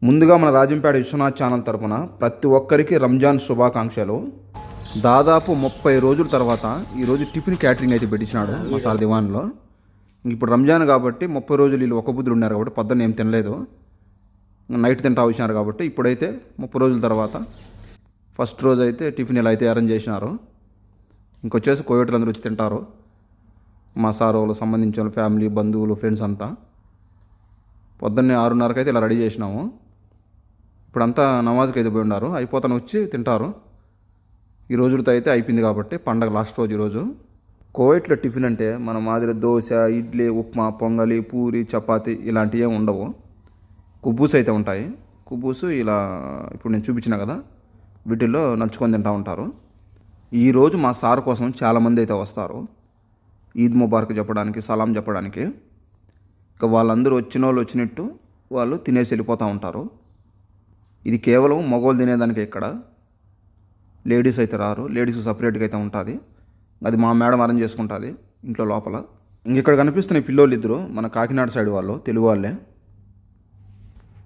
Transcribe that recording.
ముందుగా మన రాజంపేట విశ్వనాథ్ ఛానల్ తరపున ప్రతి ఒక్కరికి రంజాన్ శుభాకాంక్షలు. దాదాపు 30 రోజుల తర్వాత ఈరోజు టిఫిన్ క్యాటరింగ్ అయితే పెట్టించినాడు మా సార్ దివాన్లో. ఇప్పుడు రంజాన్ కాబట్టి 30 రోజులు వీళ్ళు ఒక్క బుద్ధులు ఉన్నారు కాబట్టి పొద్దున్న ఏం తినలేదు, నైట్ తింటా వచ్చినారు కాబట్టి ఇప్పుడైతే 30 రోజుల తర్వాత ఫస్ట్ రోజు అయితే టిఫిన్ ఇలా అయితే అరేంజ్ చేసినారు. ఇంకొచ్చేసి కోవిడ్లు అందరూ వచ్చి తింటారు. మా సార్ వాళ్ళు సంబంధించిన ఫ్యామిలీ బంధువులు ఫ్రెండ్స్ అంతా. పొద్దున్నే 6:30కి అయితే ఇలా రెడీ చేసినాము. ఇప్పుడంతా నమాజ్కి అయితే పోయి ఉన్నారు, అయిపోతాను వచ్చి తింటారు. ఈ రోజులతో అయితే అయిపోయింది కాబట్టి పండగ లాస్ట్ రోజు ఈరోజు. కోవైట్లో టిఫిన్ అంటే మన మాదిరి దోశ, ఇడ్లీ, ఉప్మా, పొంగలి, పూరి, చపాతి ఇలాంటివి ఏమి ఉండవు. కుబ్బూస్ అయితే ఉంటాయి. కుబ్బూసు ఇలా ఇప్పుడు నేను చూపించిన కదా, వీటిల్లో నంచుకొని తింటూ ఉంటారు. ఈరోజు మా సార్ కోసం చాలామంది అయితే వస్తారు ఈద్ ముబారక్ చెప్పడానికి, సలాం చెప్పడానికి. ఇక వాళ్ళందరూ వచ్చిన వాళ్ళు వచ్చినట్టు వాళ్ళు తినేసి వెళ్ళిపోతూ ఉంటారు. ఇది కేవలం మగవాళ్ళు తినేదానికి, ఇక్కడ లేడీస్ అయితే రారు. లేడీస్ సపరేట్గా అయితే ఉంటుంది, అది మా మేడం అరేంజ్ చేసుకుంటుంది ఇంట్లో లోపల. ఇక్కడ కనిపిస్తున్న పిల్లోళ్ళు ఇద్దరు మన కాకినాడ సైడ్ వాళ్ళు, తెలుగు వాళ్ళే.